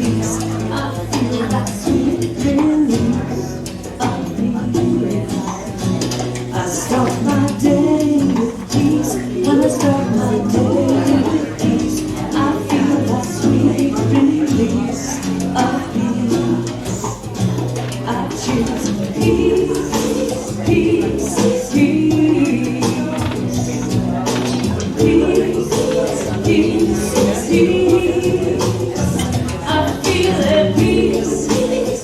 Peace, I feel at peace.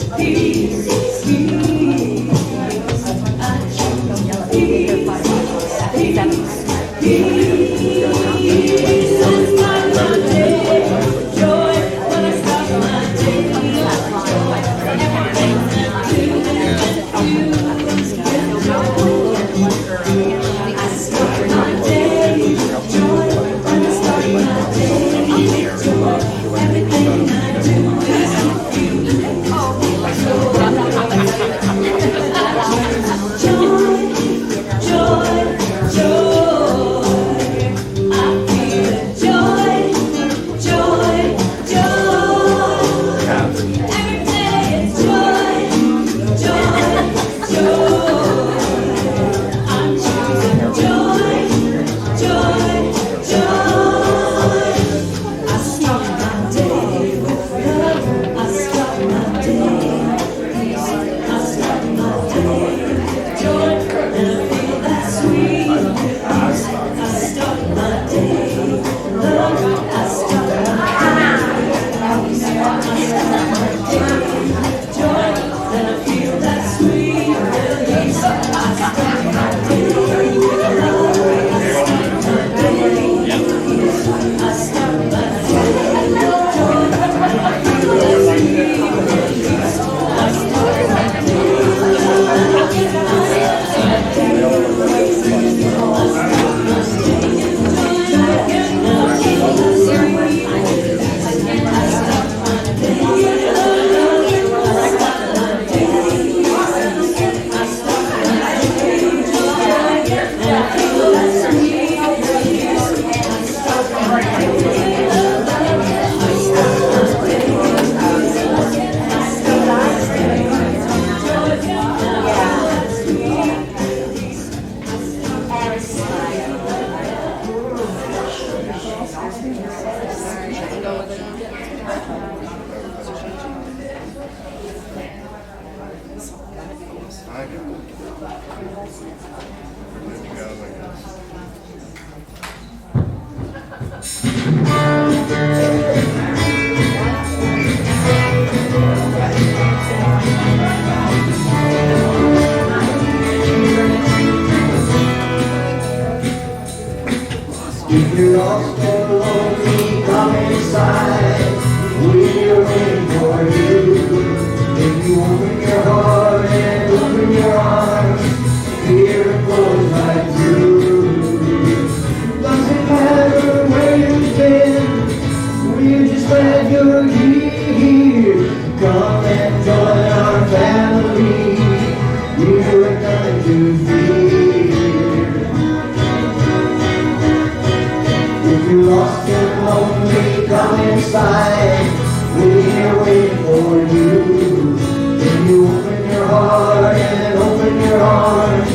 inside. We're waiting for you. If you open your heart and open your arms, here it goes right through. Doesn't matter where you've been, we're just glad you're here. Come and join our family. We're coming to fear. If you're lost and lonely, come inside. We're here waiting for you. If you open your heart and open your arms,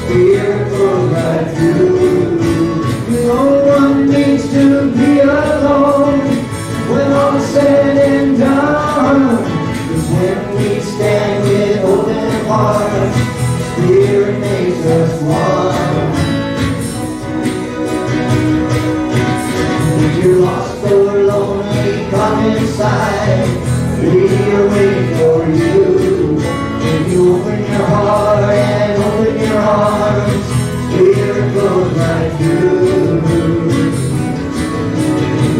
Spirit goes right through. No one needs to be alone when all is said and done. 'Cause when we stand with open hearts, Spirit makes us one. If you're lost or lonely, come inside. We're waiting for you. If you open your heart and open your arms, Spirit goes right through.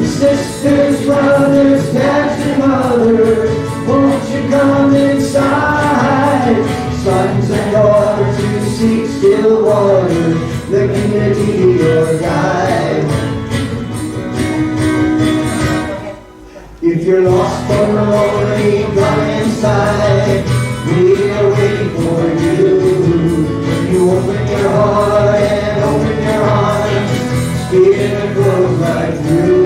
Sisters, brothers, dads and mothers, won't you come inside? Sons and daughters who seek still water, the community your guide. If you're lost or lonely, come inside. We are waiting for you. If you open your heart and open your arms, Spirit goes right through.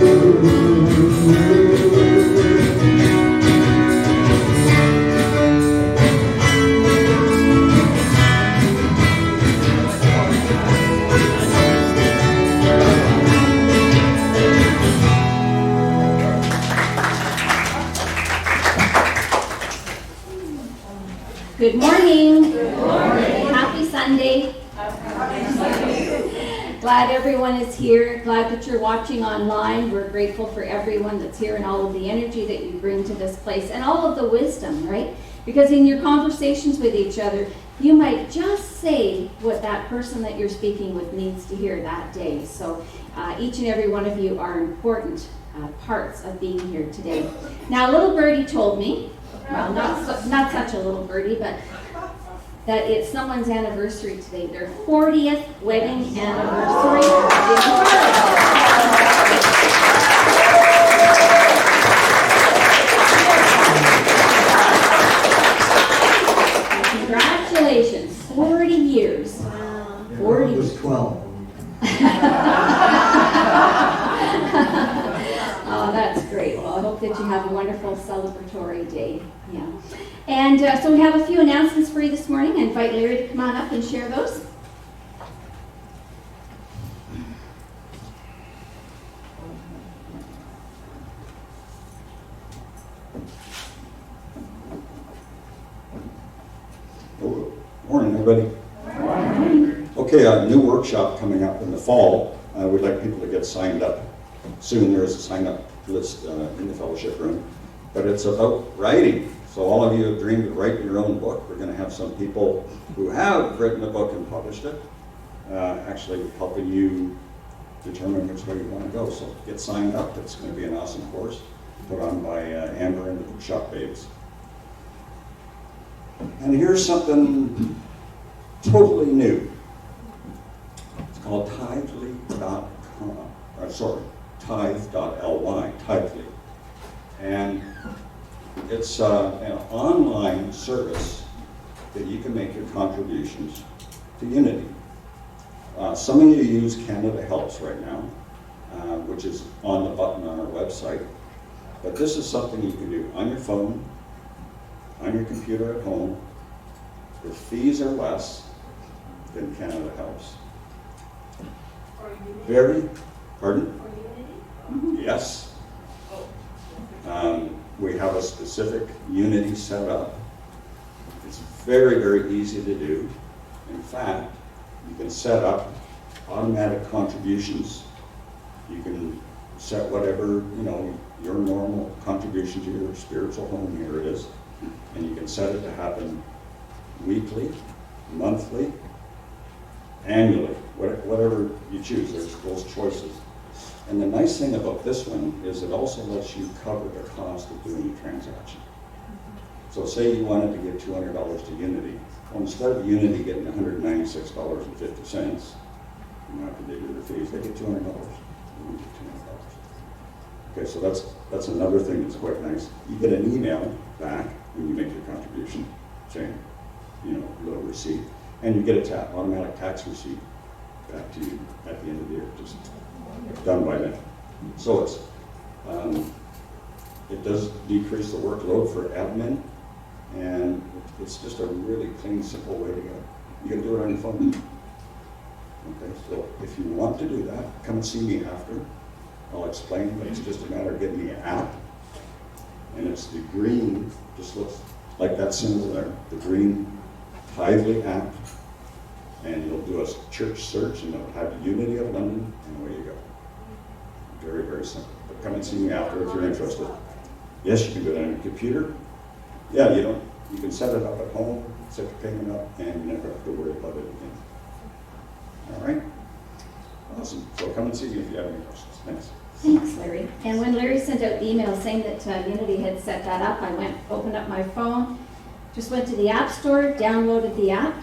Good morning. Good morning. Happy Sunday. Glad everyone is here. Glad that you're watching online. We're grateful for everyone that's here and all of the energy that you bring to this place and all of the wisdom, right? Because in your conversations with each other, you might just say what that person that you're speaking with needs to hear that day. So each and every one of you are important parts of being here today. Now, a little birdie told me, well, not such a little birdie, but that it's someone's anniversary today. Their 40th wedding anniversary. Congratulations, 40 years. Wow. 40. It was 12. Oh, that's great. Well, I hope that you have a wonderful celebratory day. Yeah. And so we have a few announcements for you this morning. I invite Larry to come on up and share those. Morning, everybody. Morning. Okay, a new workshop coming up in the fall. We'd like people to get signed up soon. There is a sign-up list in the fellowship room. But it's about writing. So all of you have dreamed of writing your own book. We're going to have some people who have written a book and published it, actually helping you determine which way you want to go. So get signed up. It's going to be an awesome course put on by Amber and the Bookshop Babes. And here's something totally new. It's called tithe.ly, Tithely. And it's an online service that you can make your contributions to Unity. Some of you use Canada Helps right now, which is on the button on our website. But this is something you can do on your phone, on your computer at home. The fees are less than Canada Helps. Pardon? Yes. We have a specific Unity set up. It's very, very easy to do. In fact, you can set up automatic contributions. You can set whatever, your normal contribution to your spiritual home here is, and you can set it to happen weekly, monthly, annually, whatever you choose. There's those choices. And the nice thing about this one is it also lets you cover the cost of doing the transaction. So say you wanted to give $200 to Unity. Well, instead of Unity getting $196.50, after they do the fees, they get $200. Okay, so that's another thing that's quite nice. You get an email back when you make your contribution, saying, little receipt, and you get a automatic tax receipt back to you at the end of the year, just done by them. So it does decrease the workload for admin, and it's just a really clean, simple way to go. You can do it on your phone. Okay, so if you want to do that, come and see me after. I'll explain, but it's just a matter of getting the app, and it's the green, just looks like that symbol there, the green Tithely app, and you'll do a church search, and it'll have Unity of London, and away you go. Very, very simple. But come and see me after if you're interested. Yes, you can do it on your computer. Yeah, you can set it up at home, set the payment up, and you never have to worry about it again. All right? Awesome. So come and see me if you have any questions. Thanks. Thanks, Larry. And when Larry sent out the email saying that Unity had set that up, I opened up my phone, just went to the App Store, downloaded the app.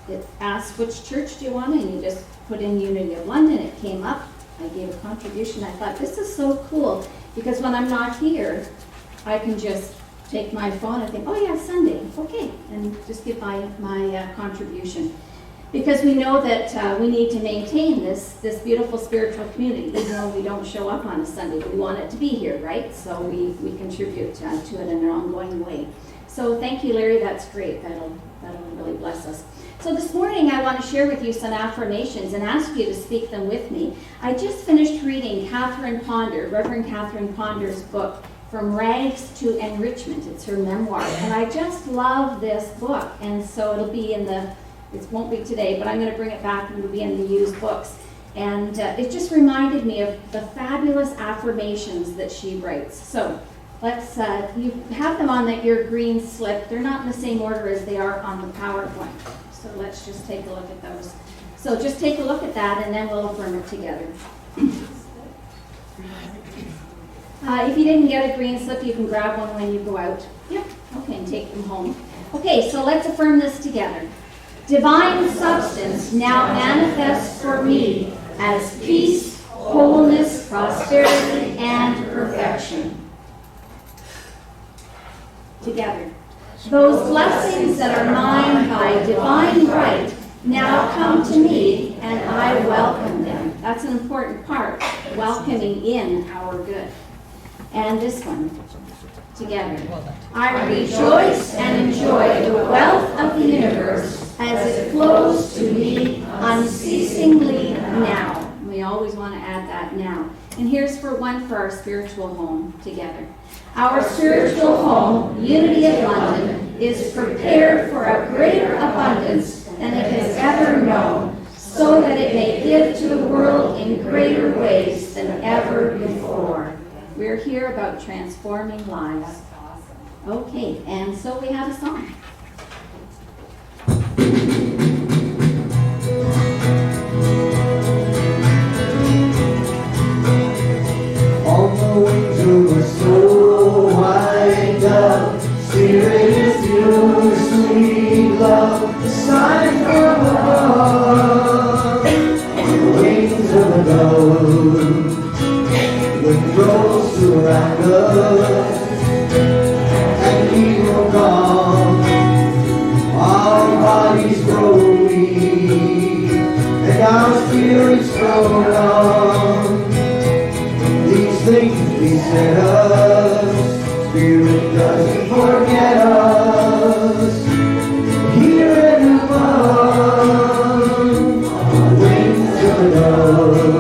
It asked which church do you want, and you just put in Unity of London. It came up. I gave a contribution. I thought, this is so cool, because when I'm not here, I can just take my phone and think, oh yeah, Sunday, okay, and just give my contribution. Because we know that we need to maintain this beautiful spiritual community, even though we don't show up on a Sunday. We want it to be here, right? So we contribute to it in an ongoing way. So thank you, Larry. That's great. That'll really bless us. So this morning I want to share with you some affirmations and ask you to speak them with me. I just finished reading Reverend Catherine Ponder's book, From Rags to Enrichment. It's her memoir. And I just love this book. And so it'll be it won't be today, but I'm going to bring it back and it'll be in the used books. And it just reminded me of the fabulous affirmations that she writes. So let's, you have them on your green slip. They're not in the same order as they are on the PowerPoint. So let's just take a look at those. So just take a look at that and then we'll affirm it together. If you didn't get a green slip, you can grab one when you go out. Yep. Okay, and take them home. Okay, so let's affirm this together. Divine substance now manifests for me as peace, wholeness, prosperity, and perfection. Together. Those blessings that are mine by divine right now come to me, and I welcome them. That's an important part, welcoming in our good. And this one, together. I rejoice and enjoy the wealth of the universe as it flows to me unceasingly now. We always want to add that now. And here's one for our spiritual home together. Our spiritual home, Unity of London, is prepared for a greater abundance than it has ever known, so that it may give to the world in greater ways than ever before. We're here about transforming lives. Okay, and so we have a song. On the wings of a soul wind up, Spirit is your sweet love, a sign from above. On the wings of a dove, with rolls surround us, and we will come. Our bodies grow weak, and our spirits grow numb. These things beset us, Spirit doesn't forget us. Here and above, on the wings of a dove,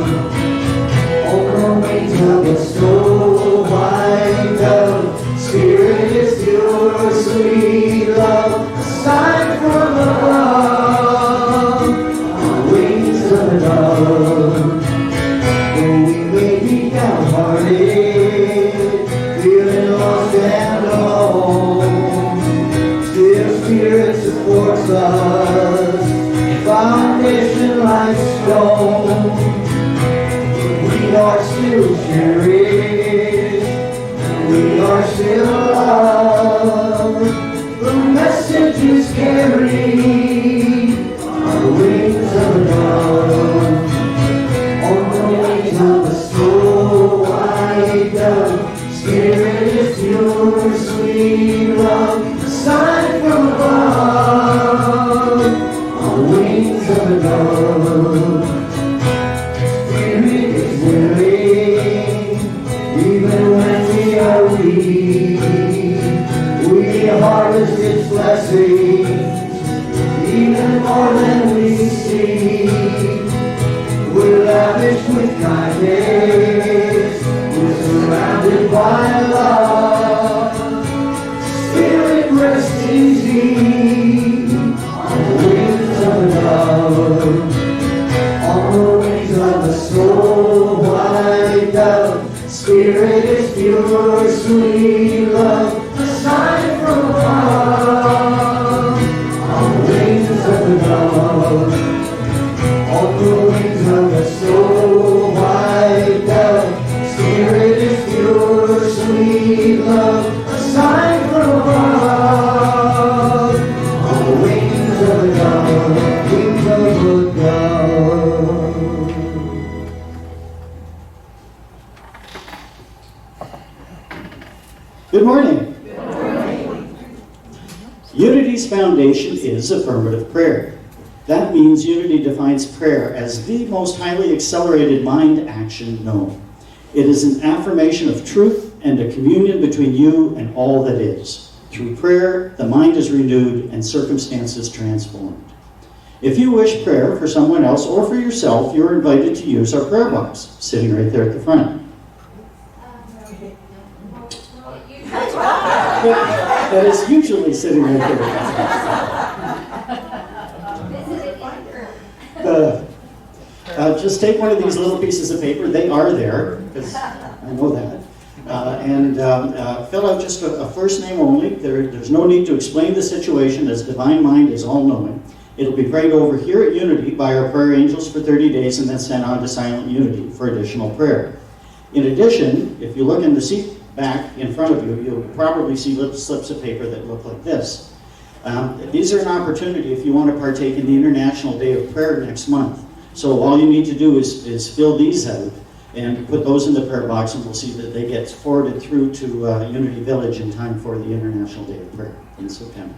on the wings of a soul wind up, Spirit is your sweet love, a sign from above, on the wings of a dove. Though we may be downhearted, feeling lost and alone, still Spirit supports us, foundation like stone. We are still are still loved. The messages carried on the wings of a dove, on the wings of a snow white dove. Spirit is pure, sweet love, a sign from above, on the wings of a dove. Spirit is willing, even when we are weak. We harvest its blessings, even more than we see. We're lavish with kindness, we're surrounded by love. Spirit rests easy on the wings of a dove, on the wings of a snow white dove. Spirit is pure, sweet love, a sign from above, on the wings of a dove, on the wings of a snow white dove. Spirit is pure, sweet love, a sign from above, on the wings of a dove, wings of a dove. Good morning. Good morning. Unity's foundation is affirmative prayer. That means Unity defines prayer as the most highly accelerated mind action known. It is an affirmation of truth and a communion between you and all that is. Through prayer, the mind is renewed and circumstances transformed. If you wish prayer for someone else or for yourself, you're invited to use our prayer box, sitting right there at the front. That is usually sitting right there. Just take one of these little pieces of paper. They are there, because I know that. And fill out just a first name only. There's no need to explain the situation, as Divine Mind is all-knowing. It'll be prayed over here at Unity by our prayer angels for 30 days and then sent on to Silent Unity for additional prayer. In addition, if you look in the seat back in front of you, you'll probably see little slips of paper that look like this. These are an opportunity if you want to partake in the International Day of Prayer next month. So all you need to do is fill these out and put those in the prayer box, and we'll see that they get forwarded through to Unity Village in time for the International Day of Prayer in September.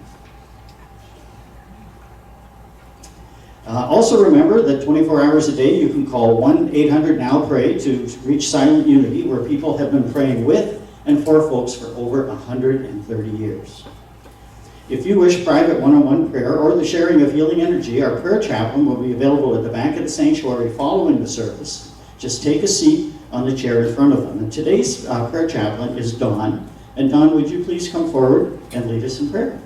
Also remember that 24 hours a day you can call 1-800-NOW-PRAY to reach Silent Unity, where people have been praying with and for folks for over 130 years. If you wish private one-on-one prayer or the sharing of healing energy, our prayer chaplain will be available at the back of the sanctuary following the service. Just take a seat on the chair in front of them. And today's prayer chaplain is Dawn. And Dawn, would you please come forward and lead us in prayer?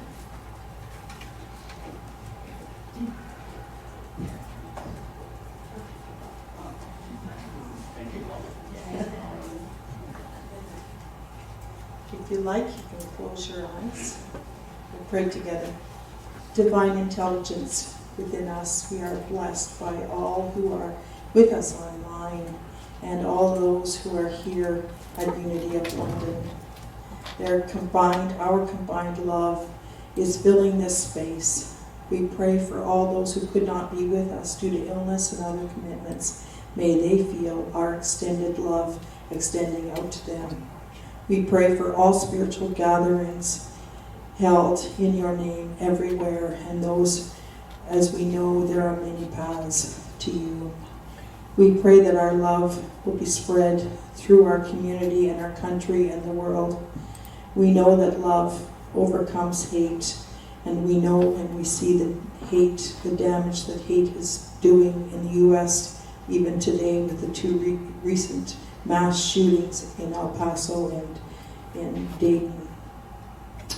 If you like, you can close your eyes. We'll pray together. Divine intelligence within us, we are blessed by all who are with us online and all those who are here at Unity of London. Our combined love is filling this space. We pray for all those who could not be with us due to illness and other commitments. May they feel our extended love extending out to them. We pray for all spiritual gatherings held in your name everywhere, and those, as we know, there are many paths to you. We pray that our love will be spread through our community and our country and the world. We know that love overcomes hate, and we know and we see the damage that hate is doing in the U.S., even today with the two recent mass shootings in El Paso and in Dayton.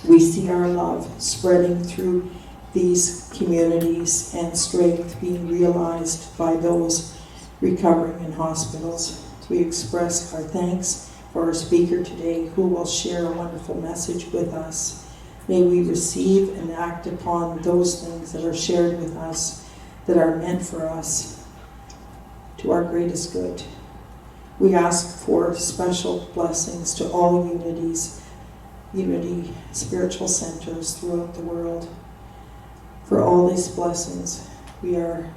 We see our love spreading through these communities and strength being realized by those recovering in hospitals. We express our thanks for our speaker today, who will share a wonderful message with us. May we receive and act upon those things that are shared with us, that are meant for us, to our greatest good. We ask for special blessings to all unities Unity spiritual centers throughout the world. For all these blessings, we are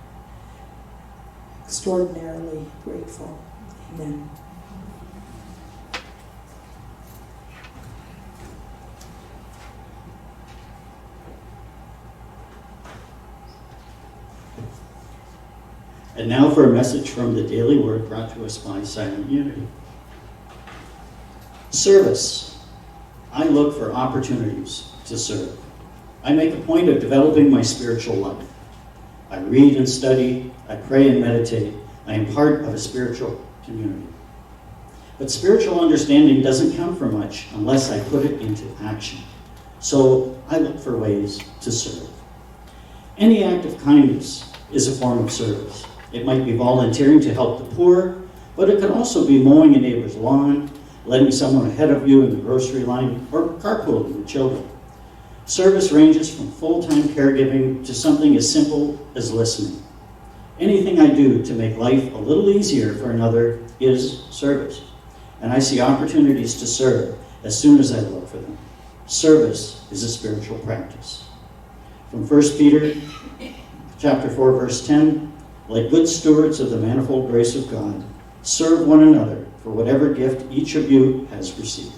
extraordinarily grateful. Amen. And now for a message from the Daily Word brought to us by Silent Unity. Service. I look for opportunities to serve. I make a point of developing my spiritual life. I read and study, I pray and meditate. I am part of a spiritual community. But spiritual understanding doesn't count for much unless I put it into action. So I look for ways to serve. Any act of kindness is a form of service. It might be volunteering to help the poor, but it could also be mowing a neighbor's lawn, letting someone ahead of you in the grocery line, or carpooling with children. Service ranges from full-time caregiving to something as simple as listening. Anything I do to make life a little easier for another is service. And I see opportunities to serve as soon as I look for them. Service is a spiritual practice. From 1 Peter chapter 4, verse 10, like good stewards of the manifold grace of God, serve one another for whatever gift each of you has received.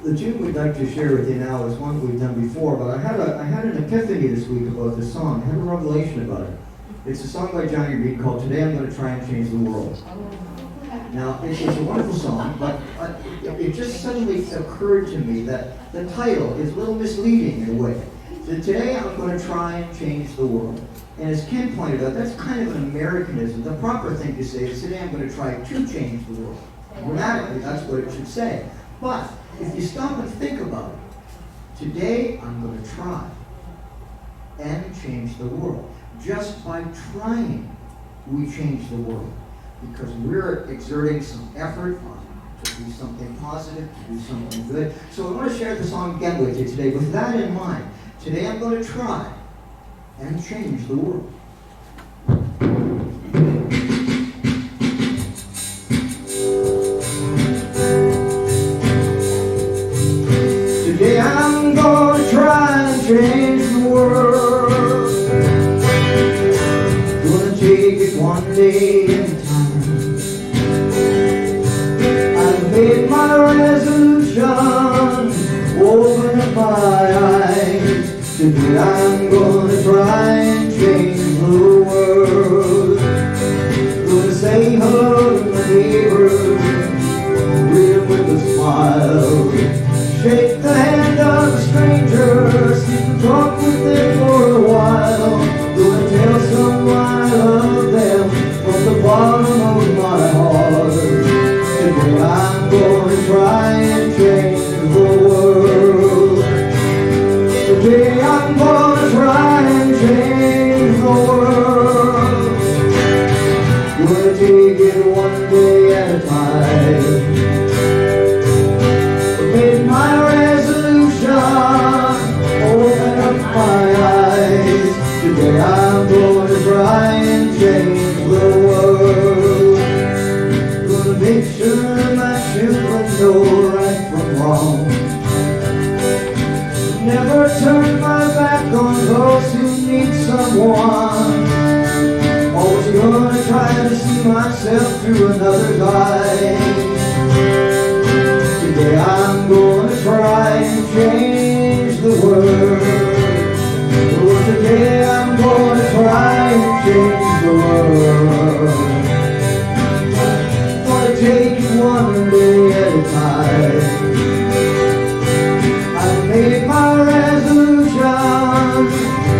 The tune we'd like to share with you now is one we've done before, but I had an epiphany this week about this song. I had a revelation about it. It's a song by Johnny Reed called Today I'm Going to Try and Change the World. Now, it's a wonderful song, but it just suddenly occurred to me that the title is a little misleading in a way. So today I'm going to try and change the world. And as Ken pointed out, that's kind of an Americanism. The proper thing to say is today I'm going to try to change the world. Grammatically, that's what it should say. But if you stop and think about it, today I'm going to try and change the world. Just by trying, we change the world. Because we're exerting some effort to do something positive, to do something good. So I want to share the song again with you today. With that in mind, today I'm going to try and change the world. Today I'm going to try and change the world. Gonna take it one day at a time. I've made my resolution, open up my eyes. Today I'm gonna try and change the world. Gonna say hello to my neighbors, greet them with a smile. Shake the hand of a stranger, sit and talk with them for a while. Gonna tell someone I love them from the bottom of my heart. Today I'm gonna try and change the world. Today I'm gonna try and change the world. Gonna take it one day at a time. Made my resolution, open up my eyes. Today I'm gonna try and change the world. Gonna make sure my children know right from wrong. Never turn my back on those who need someone. Always gonna try to see myself through another's eyes. Today I'm gonna try and change the world. Oh, today I'm gonna try and change the world. Gonna take it one day at a time. I've made my resolution,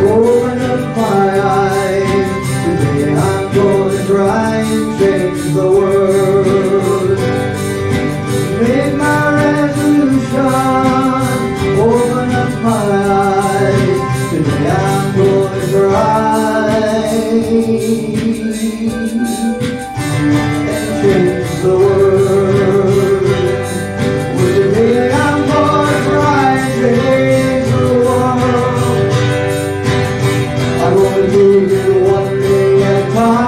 open up my eyes. Today I'm gonna try and change the world. Made my resolution, open up my eyes. Today I'm gonna try and change the world. Well, today I'm gonna try and change the world. I'm gonna do it one day at a time.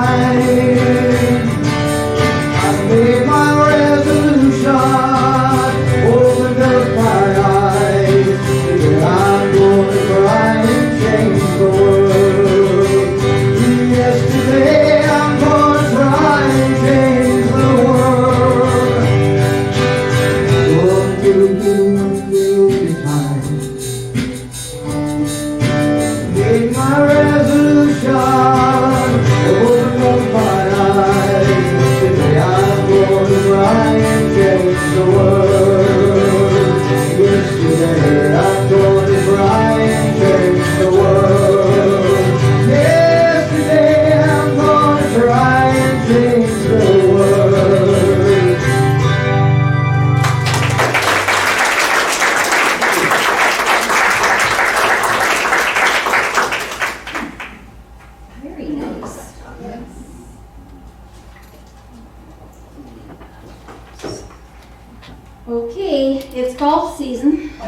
Okay, it's golf season. So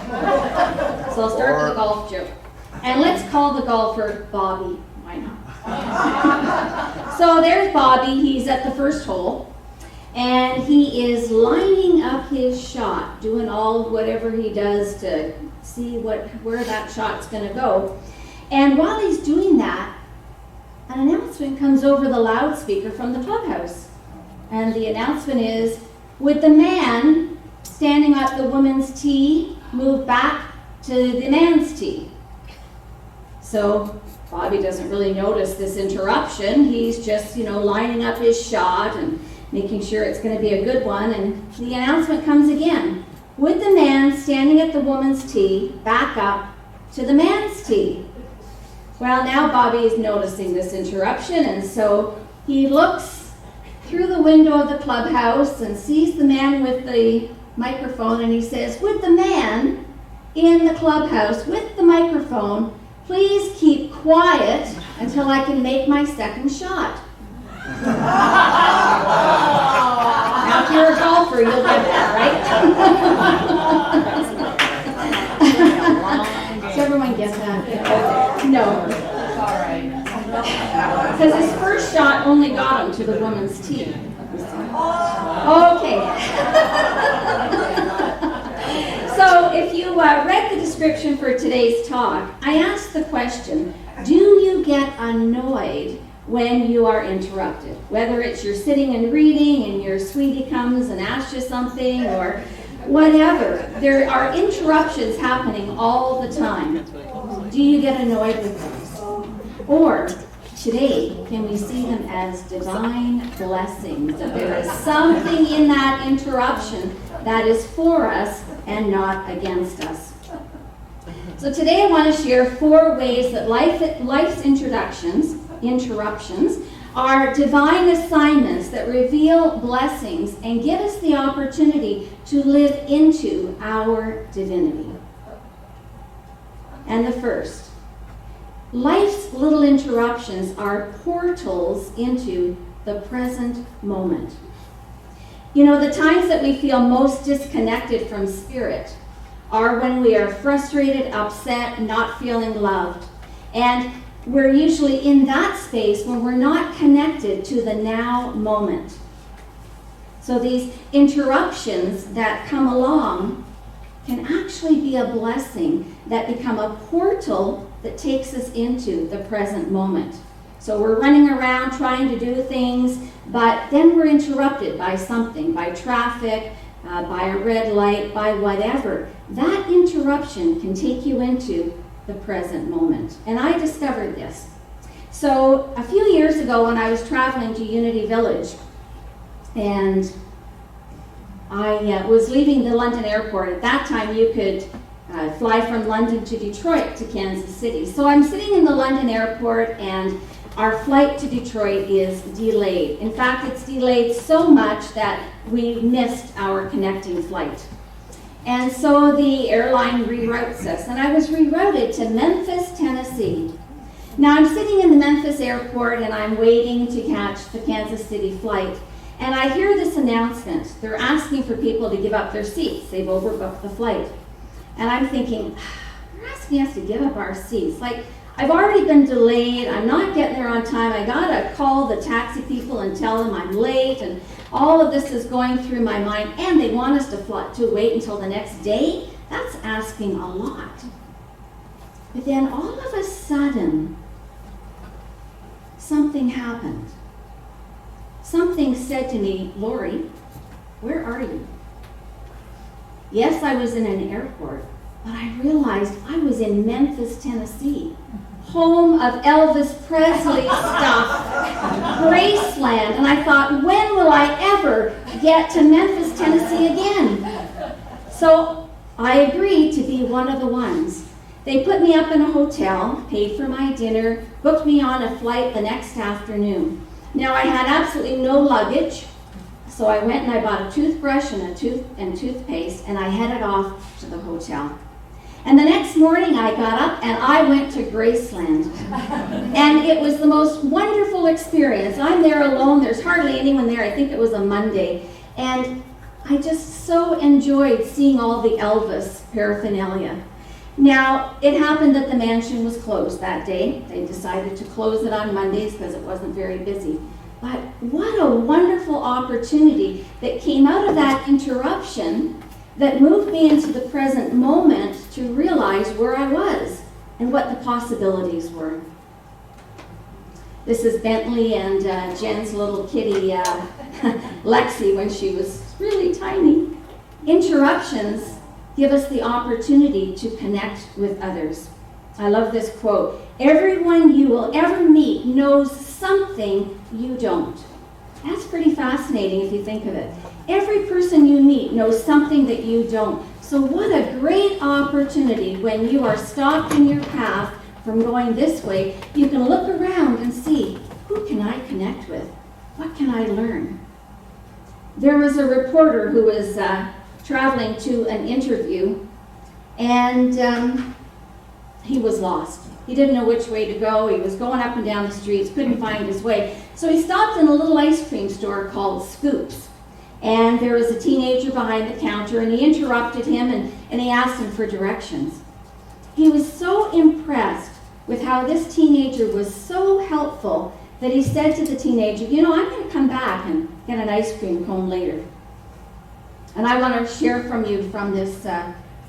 I'll start with a golf joke. And let's call the golfer Bobby. Why not? So there's Bobby. He's at the first hole. And he is lining up his shot, doing all whatever he does to see where that shot's going to go. And while he's doing that, an announcement comes over the loudspeaker from the clubhouse. And the announcement is, would the man standing at the woman's tee move back to the man's tee? So Bobby doesn't really notice this interruption. He's just, lining up his shot and making sure it's going to be a good one. And the announcement comes again. Would the man standing at the woman's tee back up to the man's tee? Well, now Bobby is noticing this interruption, and so he looks through the window of the clubhouse and sees the man with the microphone, and he says, would the man in the clubhouse with the microphone please keep quiet until I can make my second shot? Now, if you're a golfer, you'll get that, right? Does everyone get that? No. Because his first shot only got him to the woman's tee. Okay. So if you read the description for today's talk, I asked the question, do you get annoyed when you are interrupted? Whether it's you're sitting and reading and your sweetie comes and asks you something or whatever. There are interruptions happening all the time. Do you get annoyed with those? Or today, can we see them as divine blessings? That there is something in that interruption that is for us and not against us. So today I want to share 4 ways that life's interruptions are divine assignments that reveal blessings and give us the opportunity to live into our divinity. And the first, life's little interruptions are portals into the present moment. The times that we feel most disconnected from spirit are when we are frustrated, upset, not feeling loved. And we're usually in that space when we're not connected to the now moment. So these interruptions that come along can actually be a blessing that become a portal that takes us into the present moment. So we're running around trying to do things, but then we're interrupted by something, by traffic, by a red light, by whatever. That interruption can take you into the present moment. And I discovered this. So a few years ago when I was traveling to Unity Village, and I was leaving the London airport. At that time you could fly from London to Detroit to Kansas City. So I'm sitting in the London airport and our flight to Detroit is delayed. In fact, it's delayed so much that we missed our connecting flight. And so the airline reroutes us, and I was rerouted to Memphis, Tennessee. Now I'm sitting in the Memphis airport and I'm waiting to catch the Kansas City flight. And I hear this announcement. They're asking for people to give up their seats. They've overbooked the flight. And I'm thinking, they're asking us to give up our seats. Like, I've already been delayed. I'm not getting there on time. I gotta call the taxi people and tell them I'm late. And all of this is going through my mind. And they want us to wait until the next day. That's asking a lot. But then all of a sudden, something happened. Something said to me, Lori, where are you? Yes, I was in an airport, but I realized I was in Memphis, Tennessee, home of Elvis Presley stuff, Graceland. And I thought, when will I ever get to Memphis, Tennessee again? So I agreed to be one of the ones. They put me up in a hotel, paid for my dinner, booked me on a flight the next afternoon. Now I had absolutely no luggage, so I went and I bought a toothbrush and toothpaste, and I headed off to the hotel. And the next morning I got up and I went to Graceland. And it was the most wonderful experience. I'm there alone, there's hardly anyone there, I think it was a Monday. And I just so enjoyed seeing all the Elvis paraphernalia. Now, it happened that the mansion was closed that day. They decided to close it on Mondays because it wasn't very busy. But what a wonderful opportunity that came out of that interruption that moved me into the present moment to realize where I was and what the possibilities were. This is Bentley and Jen's little kitty, Lexi, when she was really tiny. Interruptions give us the opportunity to connect with others. I love this quote. Everyone you will ever meet knows something you don't. That's pretty fascinating if you think of it. Every person you meet knows something that you don't. So what a great opportunity when you are stopped in your path from going this way. You can look around and see, who can I connect with? What can I learn? There was a reporter who was traveling to an interview, and he was lost. He didn't know which way to go. He was going up and down the streets, couldn't find his way. So he stopped in a little ice cream store called Scoops. And there was a teenager behind the counter, and he interrupted him, and he asked him for directions. He was so impressed with how this teenager was so helpful that he said to the teenager, you know, I'm going to come back and get an ice cream cone later. And I want to share from you from this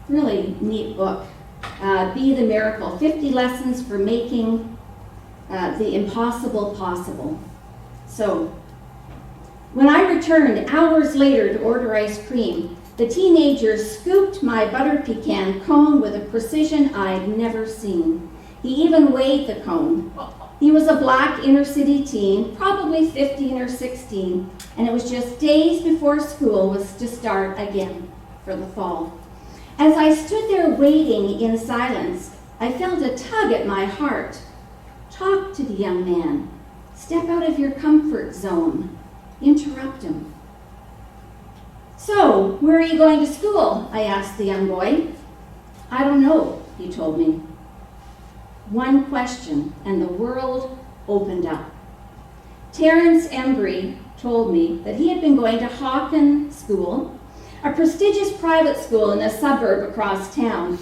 really neat book, Be the Miracle, 50 Lessons for Making the Impossible Possible. So, when I returned hours later to order ice cream, the teenager scooped my butter pecan cone with a precision I'd never seen. He even weighed the cone. He was a black inner-city teen, probably 15 or 16, and it was just days before school was to start again for the fall. As I stood there waiting in silence, I felt a tug at my heart. Talk to the young man. Step out of your comfort zone. Interrupt him. So, where are you going to school? I asked the young boy. I don't know, he told me. One question, and the world opened up. Terence Embry told me that he had been going to Hawken School, a prestigious private school in a suburb across town,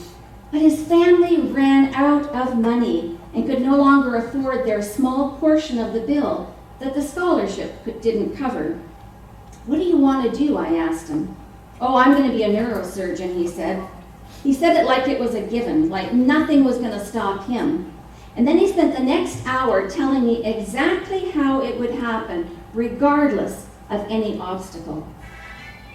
but his family ran out of money and could no longer afford their small portion of the bill that the scholarship didn't cover. What do you want to do? I asked him. Oh, I'm going to be a neurosurgeon, he said. He said it like it was a given, like nothing was going to stop him. And then he spent the next hour telling me exactly how it would happen, regardless of any obstacle.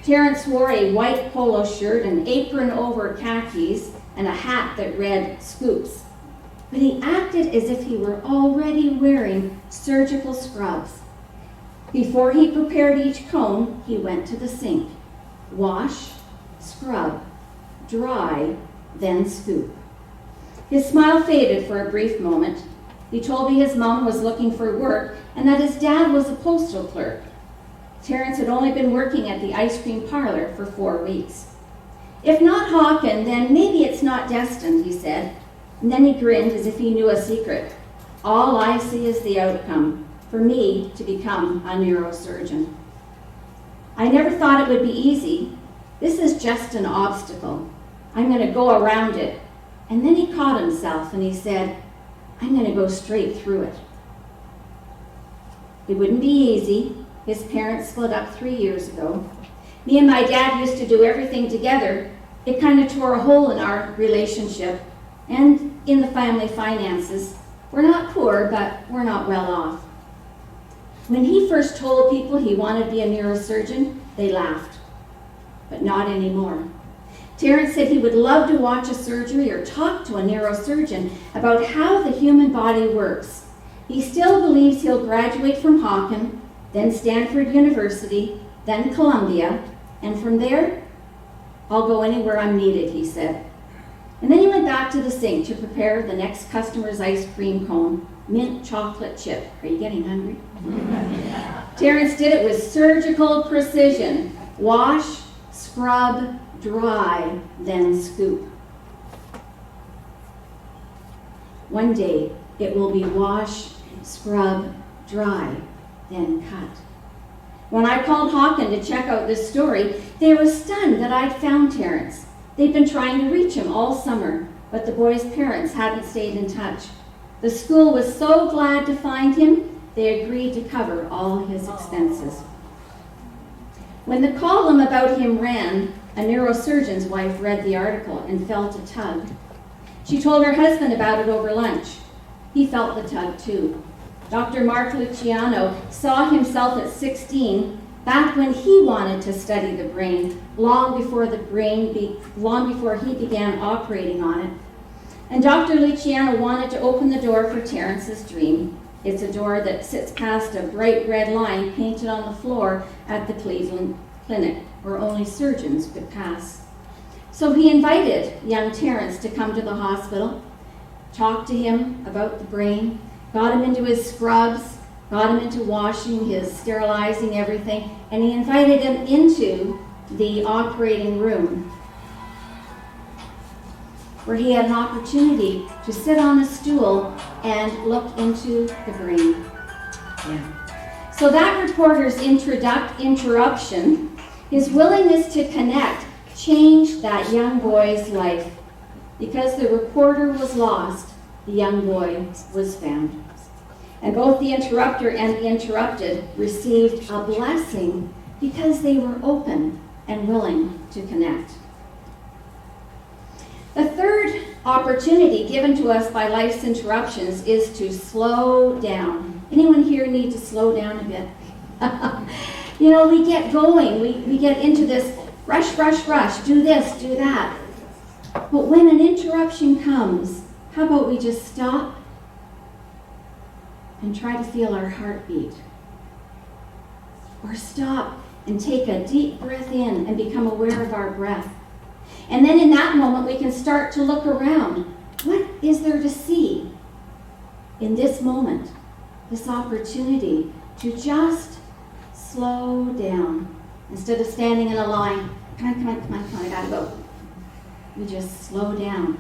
Terence wore a white polo shirt, an apron over khakis, and a hat that read Scoops. But he acted as if he were already wearing surgical scrubs. Before he prepared each cone, he went to the sink. Wash, scrub, dry, then scoop. His smile faded for a brief moment. He told me his mom was looking for work and that his dad was a postal clerk. Terence had only been working at the ice cream parlor for 4 weeks. If not Hawken, then maybe it's not destined, he said. And then he grinned as if he knew a secret. All I see is the outcome, for me to become a neurosurgeon. I never thought it would be easy. This is just an obstacle. I'm going to go around it. And then he caught himself and he said, I'm going to go straight through it. It wouldn't be easy. His parents split up 3 years ago. Me and my dad used to do everything together. It kind of tore a hole in our relationship and in the family finances. We're not poor, but we're not well off. When he first told people he wanted to be a neurosurgeon, they laughed. But not anymore. Terence said he would love to watch a surgery or talk to a neurosurgeon about how the human body works. He still believes he'll graduate from Hawken, then Stanford University, then Columbia, and from there, I'll go anywhere I'm needed, he said. And then he went back to the sink to prepare the next customer's ice cream cone, mint chocolate chip. Are you getting hungry? Terence did it with surgical precision. Wash, scrub, dry, then scoop. One day, it will be wash, scrub, dry, then cut. When I called Hawken to check out this story, they were stunned that I'd found Terrence. They'd been trying to reach him all summer, but the boy's parents hadn't stayed in touch. The school was so glad to find him, they agreed to cover all his expenses. When the column about him ran, a neurosurgeon's wife read the article and felt a tug. She told her husband about it over lunch. He felt the tug too. Dr. Mark Luciano saw himself at 16, back when he wanted to study the brain, long before he began operating on it. And Dr. Luciano wanted to open the door for Terrence's dream. It's a door that sits past a bright red line painted on the floor at the Cleveland Clinic, where only surgeons could pass. So he invited young Terrence to come to the hospital, talked to him about the brain, got him into his scrubs, got him into washing his, sterilizing everything, and he invited him into the operating room, where he had an opportunity to sit on a stool and look into the brain. Yeah. So that reporter's interruption, his willingness to connect, changed that young boy's life. Because the reporter was lost, the young boy was found. And both the interrupter and the interrupted received a blessing because they were open and willing to connect. The third opportunity given to us by life's interruptions is to slow down. Anyone here need to slow down a bit? You know, we get going, we get into this rush, do this, do that. But when an interruption comes, how about we just stop and try to feel our heartbeat? Or stop and take a deep breath in and become aware of our breath. And then in that moment, we can start to look around. What is there to see in this moment? This opportunity to just slow down. Instead of standing in a line, come on, I gotta go. We just slow down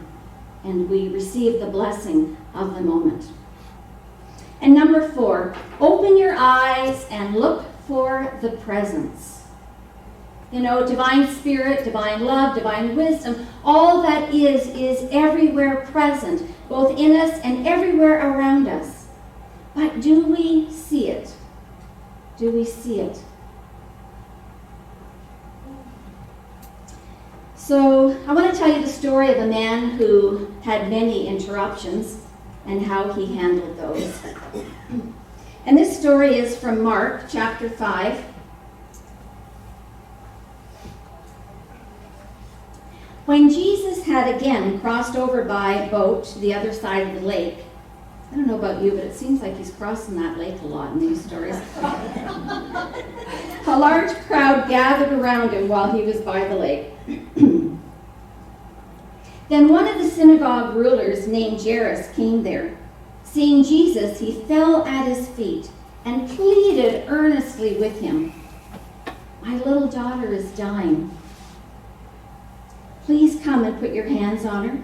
and we receive the blessing of the moment. And number 4, open your eyes and look for the presence. You know, divine spirit, divine love, divine wisdom, all that is everywhere present, both in us and everywhere around us. But do we see it? Do we see it? So I want to tell you the story of a man who had many interruptions and how he handled those. And this story is from Mark chapter 5. When Jesus had again crossed over by boat to the other side of the lake, I don't know about you, but it seems like he's crossing that lake a lot in these stories. A large crowd gathered around him while he was by the lake. Then one of the synagogue rulers named Jairus came there. Seeing Jesus, he fell at his feet and pleaded earnestly with him. "My little daughter is dying. Please come and put your hands on her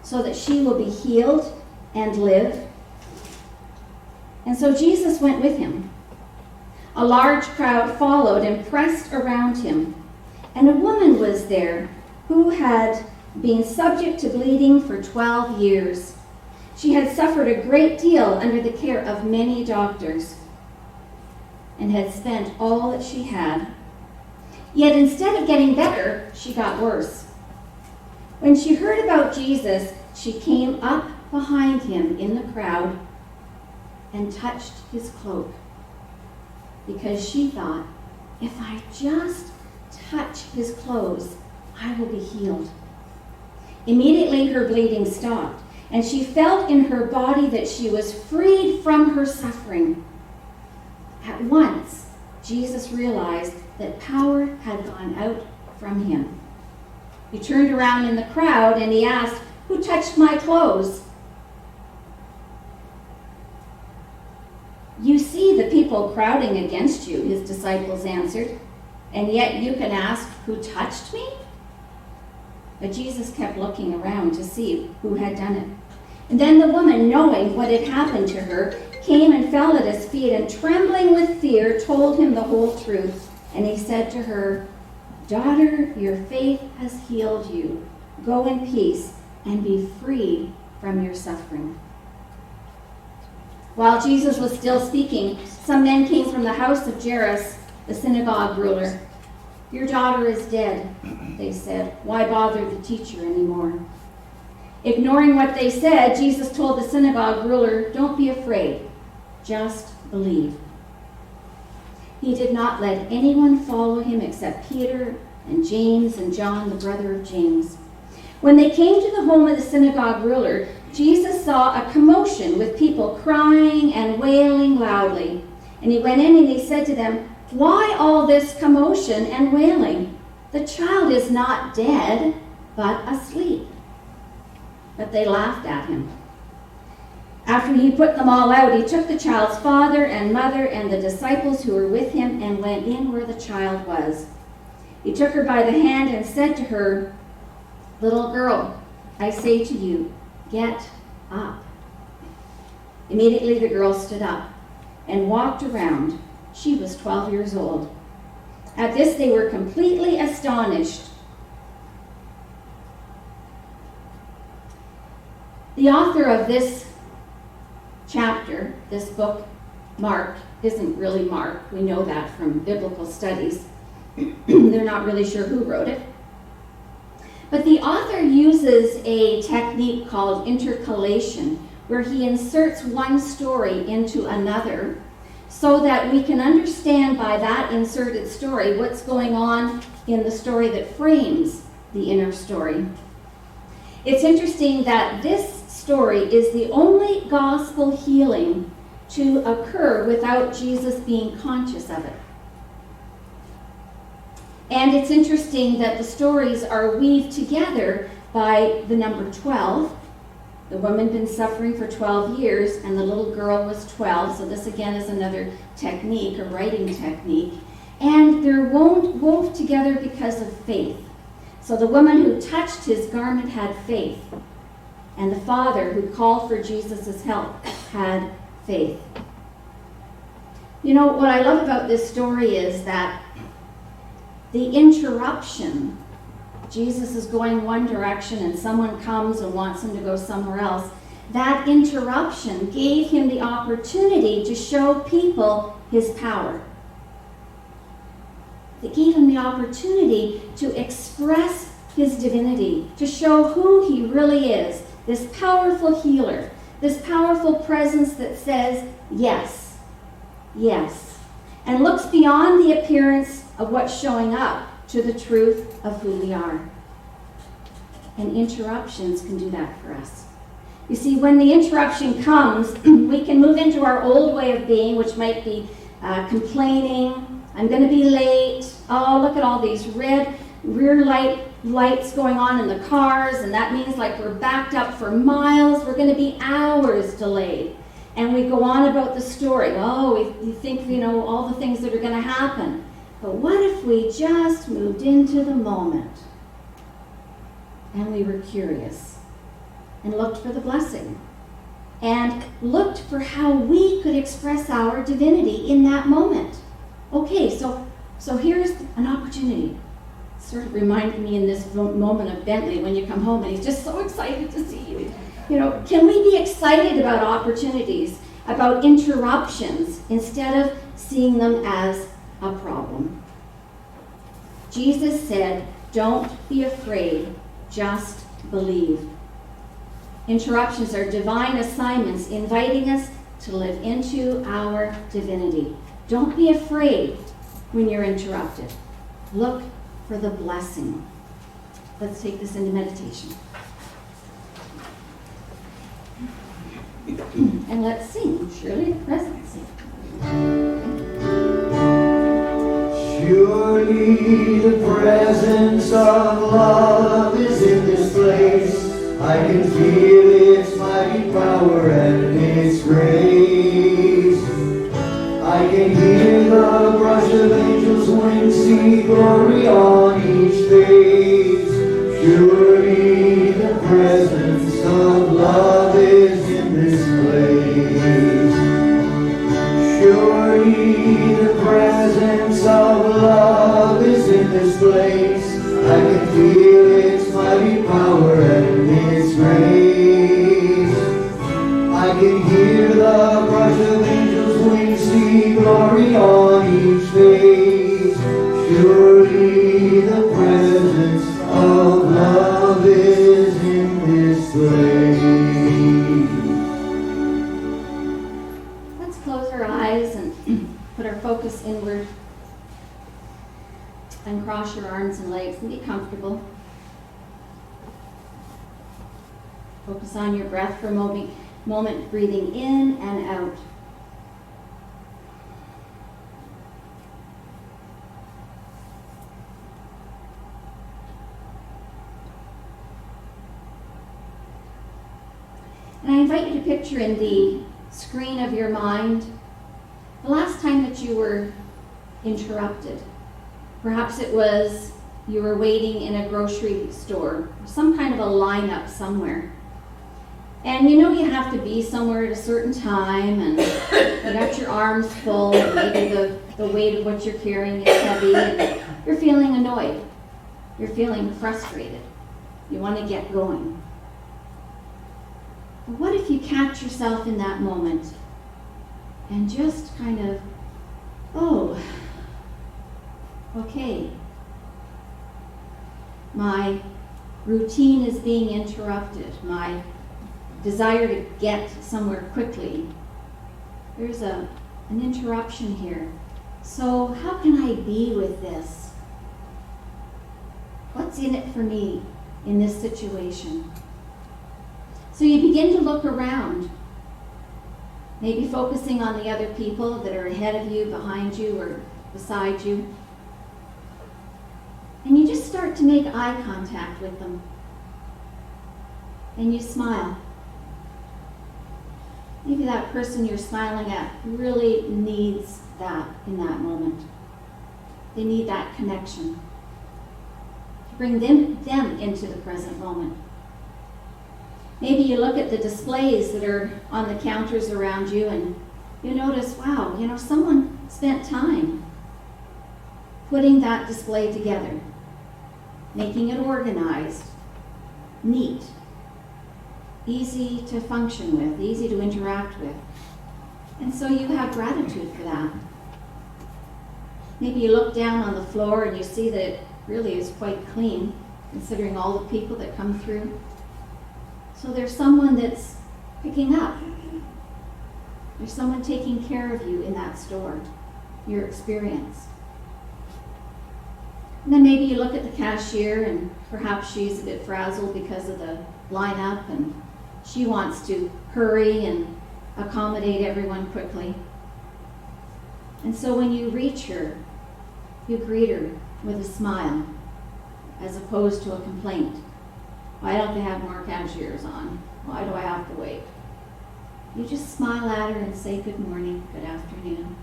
so that she will be healed and live." And so Jesus went with him. A large crowd followed and pressed around him. And a woman was there who had been subject to bleeding for 12 years. She had suffered a great deal under the care of many doctors and had spent all that she had. Yet instead of getting better, she got worse. When she heard about Jesus, she came up behind him in the crowd and touched his cloak, because she thought, if I just touch his clothes, I will be healed. Immediately her bleeding stopped, and she felt in her body that she was freed from her suffering. At once, Jesus realized that power had gone out from him. He turned around in the crowd and he asked, "Who touched my clothes?" "You see the people crowding against you," his disciples answered, "and yet you can ask, 'Who touched me?'" But Jesus kept looking around to see who had done it. And then the woman, knowing what had happened to her, came and fell at his feet, and trembling with fear, told him the whole truth. And he said to her, "Daughter, your faith has healed you. Go in peace and be free from your suffering." While Jesus was still speaking, some men came from the house of Jairus, the synagogue ruler. "Your daughter is dead," they said. "Why bother the teacher anymore?" Ignoring what they said, Jesus told the synagogue ruler, "Don't be afraid, just believe." He did not let anyone follow him except Peter and James and John, the brother of James. When they came to the home of the synagogue ruler, Jesus saw a commotion with people crying and wailing loudly. And he went in and he said to them, "Why all this commotion and wailing? The child is not dead, but asleep." But they laughed at him. After he put them all out, he took the child's father and mother and the disciples who were with him and went in where the child was. He took her by the hand and said to her, "Little girl, I say to you, get up." Immediately the girl stood up and walked around. She was 12 years old. At this they were completely astonished. The author of this chapter, this book, Mark, isn't really Mark. We know that from biblical studies. They're not really sure who wrote it. But the author uses a technique called intercalation, where he inserts one story into another so that we can understand by that inserted story what's going on in the story that frames the inner story. It's interesting that this story is the only gospel healing to occur without Jesus being conscious of it. And it's interesting that the stories are weaved together by the number 12. The woman had been suffering for 12 years, and the little girl was 12. So this again is another technique, a writing technique. And they're wove together because of faith. So the woman who touched his garment had faith. And the father who called for Jesus' help had faith. You know, what I love about this story is that the interruption, Jesus is going one direction and someone comes and wants him to go somewhere else. That interruption gave him the opportunity to show people his power. It gave him the opportunity to express his divinity, to show who he really is, this powerful healer, this powerful presence that says yes, yes, and looks beyond the appearance of what's showing up to the truth of who we are. And interruptions can do that for us. You see, when the interruption comes, we can move into our old way of being, which might be complaining. I'm going to be late. Oh, look at all these red rear lights going on in the cars, and that means like we're backed up for miles. We're going to be hours delayed. And we go on about the story. Oh, we think, all the things that are going to happen. But what if we just moved into the moment and we were curious and looked for the blessing and looked for how we could express our divinity in that moment? Okay, so here's an opportunity. Sort of reminded me in this moment of Bentley when you come home and he's just so excited to see you. Can we be excited about opportunities, about interruptions, instead of seeing them as a problem? Jesus said, "Don't be afraid, just believe." Interruptions are divine assignments inviting us to live into our divinity. Don't be afraid when you're interrupted. Look for the blessing. Let's take this into meditation. And let's sing, "Surely the Presence." Surely the presence of love is in this place. I can feel its mighty power and its grace. I can hear the brush of angels' wings, see glory on each face. Surely the presence of love is in this place. presence of love is in this place. I can feel its mighty power and its grace. I can hear the crush of angels' wings, see glory on each face. Surely the presence of love is in this place. Let's close our eyes and put our focus inward and cross your arms and legs and be comfortable. Focus on your breath for a moment, breathing in and out. And I invite you to picture in the screen of your mind the last time that you were interrupted. Perhaps it was you were waiting in a grocery store, some kind of a lineup somewhere. And you know you have to be somewhere at a certain time, and you got your arms full, and maybe the weight of what you're carrying is heavy, and you're feeling annoyed. You're feeling frustrated. You want to get going. But what if you catch yourself in that moment and just kind of, oh, okay, my routine is being interrupted. My desire to get somewhere quickly. There's an interruption here. So how can I be with this? What's in it for me in this situation? So you begin to look around, maybe focusing on the other people that are ahead of you, behind you, or beside you. And you just start to make eye contact with them. And you smile. Maybe that person you're smiling at really needs that in that moment. They need that connection. To bring them into the present moment. Maybe you look at the displays that are on the counters around you and you notice, wow, someone spent time putting that display together, making it organized, neat, easy to function with, easy to interact with. And so you have gratitude for that. Maybe you look down on the floor and you see that it really is quite clean, considering all the people that come through. So there's someone that's picking up. There's someone taking care of you in that store, your experience. And then maybe you look at the cashier and perhaps she's a bit frazzled because of the lineup and she wants to hurry and accommodate everyone quickly. And so when you reach her, you greet her with a smile as opposed to a complaint. Why don't they have more cashiers on? Why do I have to wait? You just smile at her and say good morning, good afternoon.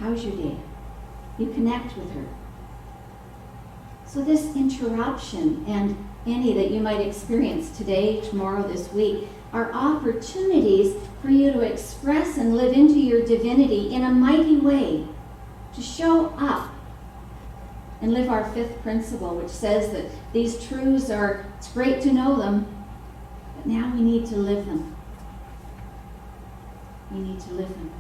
How's your day? You connect with her. So this interruption and any that you might experience today, tomorrow, this week, are opportunities for you to express and live into your divinity in a mighty way, to show up and live our fifth principle, which says that these truths it's great to know them, but now we need to live them. We need to live them.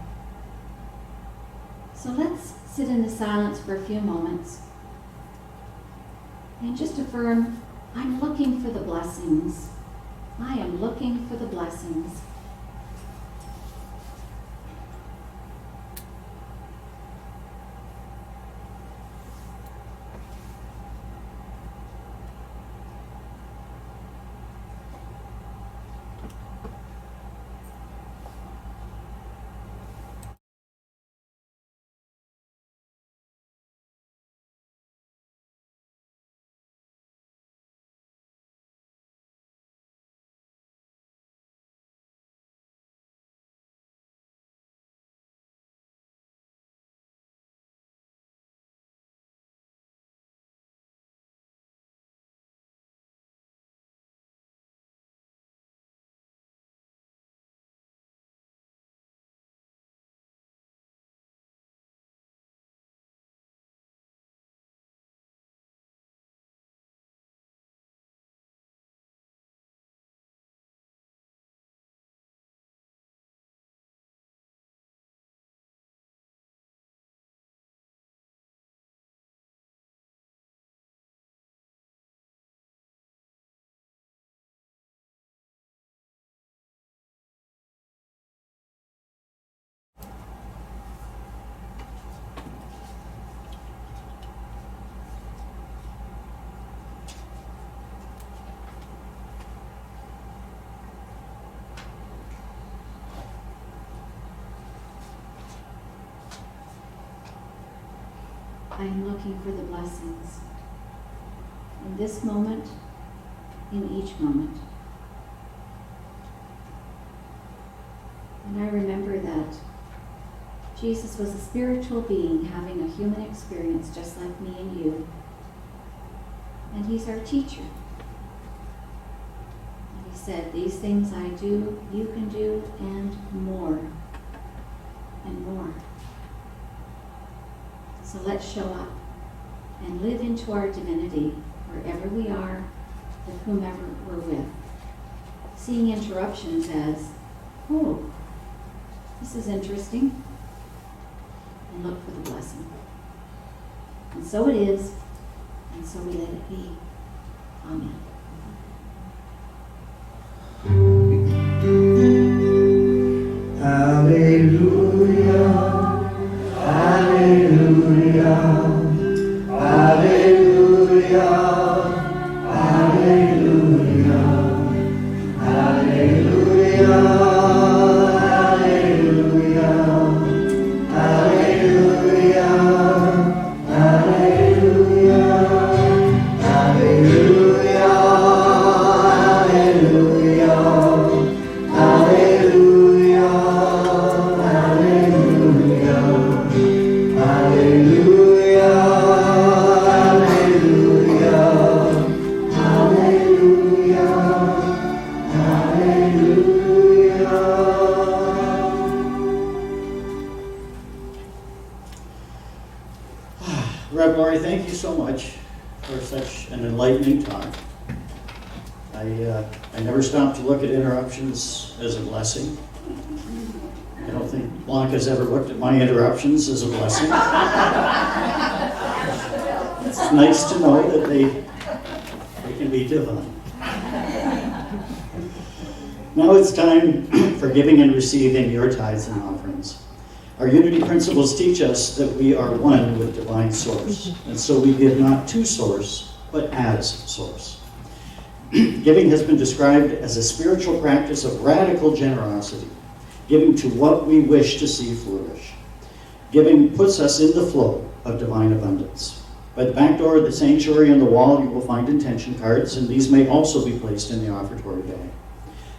So let's sit in the silence for a few moments and just affirm, I'm looking for the blessings. I am looking for the blessings. I am looking for the blessings in this moment, in each moment. And I remember that Jesus was a spiritual being having a human experience just like me and you. And he's our teacher. And he said, these things I do, you can do, and more. And more. So let's show up and live into our divinity wherever we are, with whomever we're with. Seeing interruptions as, oh, this is interesting, and look for the blessing. And so it is, and so we let it be. Amen. Hallelujah, hallelujah, hallelujah, hallelujah, hallelujah, hallelujah, hallelujah, hallelujah, hallelujah, Rev Lori, thank you so much for such an enlightening talk. I never stopped to look at interruptions as a blessing. I don't think Blanca's ever looked at my interruptions as a blessing. It's nice to know that they can be divine. Now it's time for giving and receiving your tithes and offerings. Our unity principles teach us that we are one with divine source, and so we give not to source, but as source. Giving has been described as a spiritual practice of radical generosity, giving to what we wish to see flourish. Giving puts us in the flow of divine abundance. By the back door of the sanctuary on the wall, you will find intention cards, and these may also be placed in the offertory bag.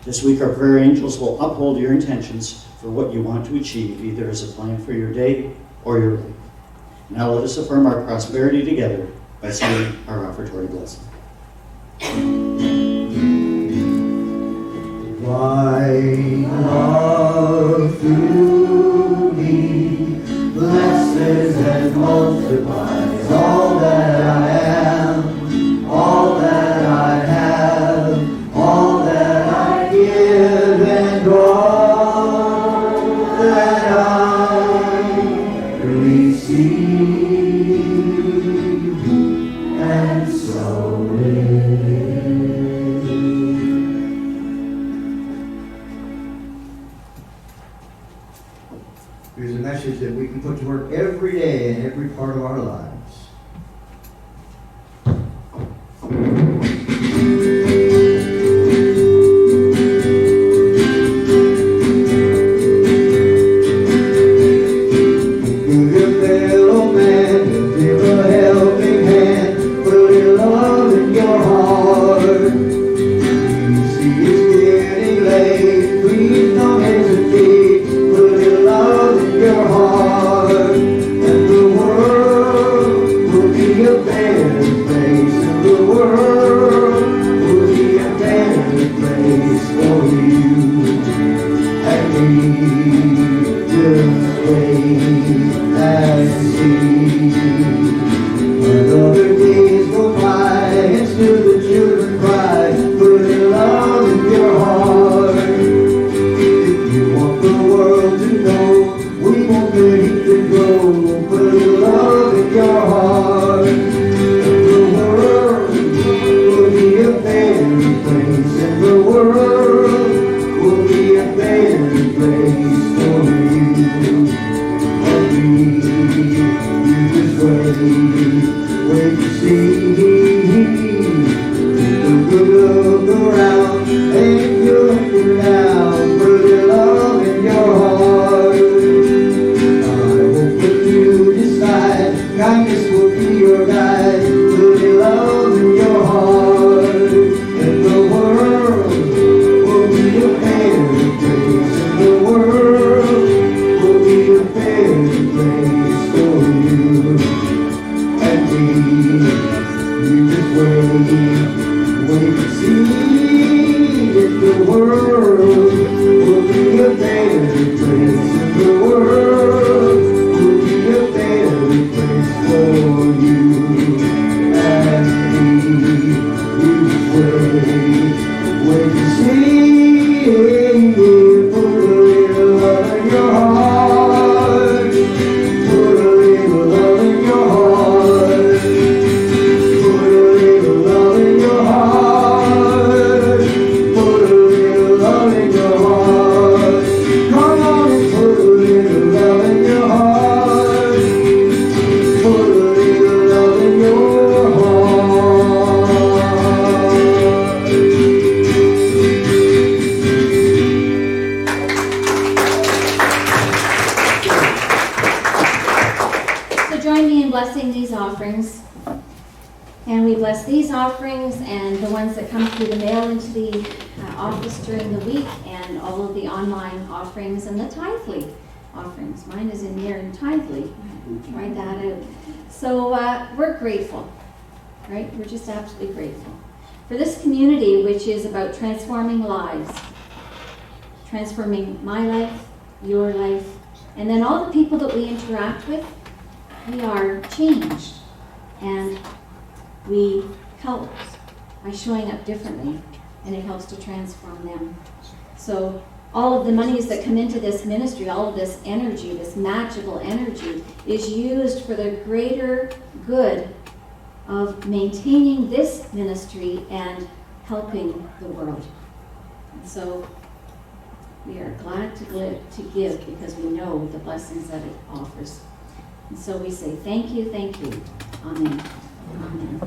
This week, our prayer angels will uphold your intentions for what you want to achieve, either as a plan for your day or your life. Now let us affirm our prosperity together by saying our offertory blessing. Why love through me blesses and multiplies all that I am, all that I have, all that I give, and all that I receive, and so it is. Here's a message that we can put to work every day in every part of our lives. Give your fellow man, give a helping hand, put a little love in your heart. You see it's getting late, please don't hesitate, put a little love in your heart, and the world will be a better place, and the world will be a better place for you and me. Just wait and see. Another days go by, and still the children cry, put a little love in your heart. If you want the world to know, we won't let it go, put a little love in your heart. And the world will be a better place, and the world will be a better place for you and me. You just wait to see. Take a good look around, and if you're looking down, put your love in your heart. I hope that you decide kindness be your guide. Put your love in your heart, and the world will be a better place. And the world will be a better place for you and me. You just wait and see if the world will be a better place. And the world will be a better place for you and me. You just wait and see. Put a little love in your heart. Put a little love in your heart. Put a little love in your heart. Put a little love in your heart. Come on and put a little love in your heart. Put a little love in your heart. So join me in blessing these offerings. And we bless these offerings and the ones that come through the mail into the office during the week, and all of the online offerings and the Tithely offerings. Mine is in there in Tithely. Try that out. So we're grateful, right? We're just absolutely grateful for this community, which is about transforming lives, transforming my life, your life, and then all the people that we interact with. We are changed, and we help by showing up differently, and it helps to transform them. So all of the monies that come into this ministry, all of this energy, this magical energy, is used for the greater good of maintaining this ministry and helping the world. And so we are glad to give because we know the blessings that it offers. And so we say thank you, amen, amen.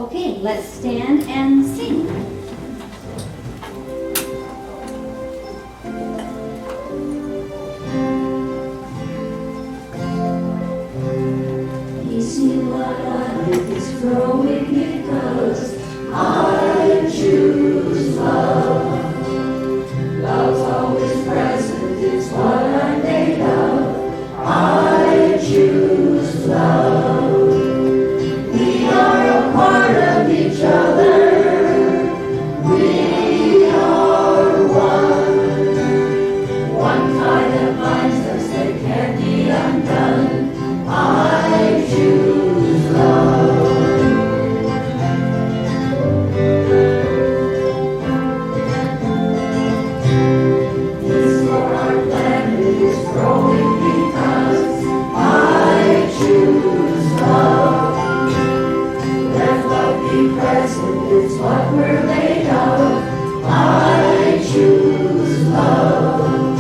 Okay, let's stand and sing. You see what life is growing because I choose love. Love's always present, it's what I'm made of. I choose love. We are a part of each other. We are one. One tie that binds us that can't be undone. I choose love. This for our planet is growing because I choose love. Let love be present, it's what we're made of. I choose love.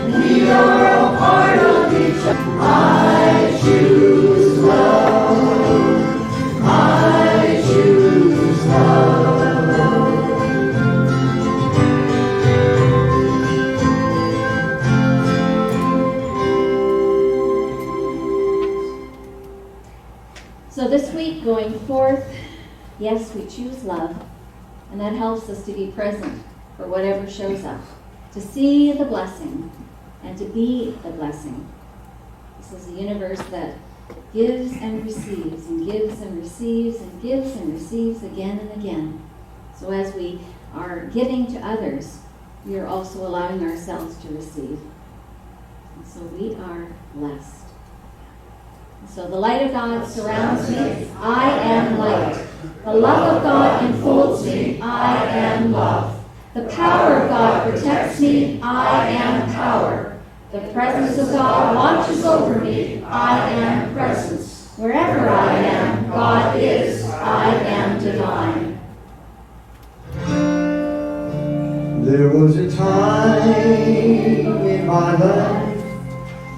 We are a part of each other. I choose love. I choose love. So this week going forth, yes, we choose love, and that helps us to be present for whatever shows up, to see the blessing and to be the blessing. This is a universe that gives and receives and gives and receives and gives and receives again and again. So as we are giving to others, we are also allowing ourselves to receive. And so we are blessed. So the light of God surrounds me. I am light. The love of God enfolds me. I am love. The power of God protects me. I am power. The presence of God watches over me. I am presence. Wherever I am, God is. I am divine. There was a time in my life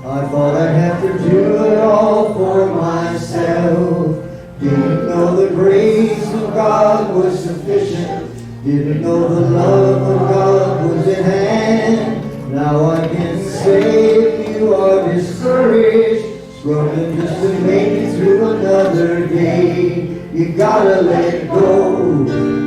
I thought I'd have to do it all for myself. Didn't know the grace of God was sufficient. Didn't know the love of God was at hand. Now I can say if you are discouraged, struggling just to make it through another day. You gotta let go,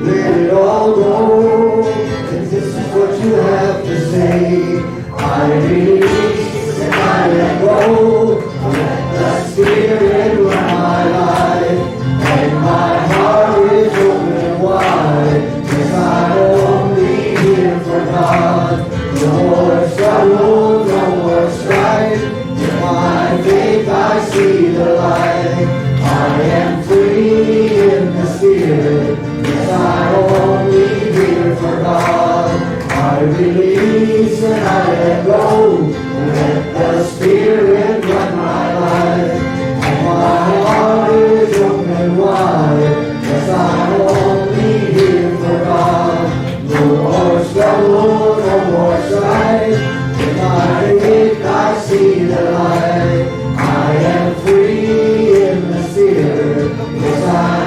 let it all go. And this is what you have to say. I release and I let go. Let the Spirit run my life. And my heart is open wide. 'Cause I'm only here for God. No more struggle, no more strife. In my faith I see the light. I am free in the Spirit. Yes, I'm only here for God. I release and I let go. Let the Spirit run my life. And my heart is open wide. Yes, I'm only here for God. No more struggle, no more strife. In my faith I see the light. I am free in the Spirit. Yes, I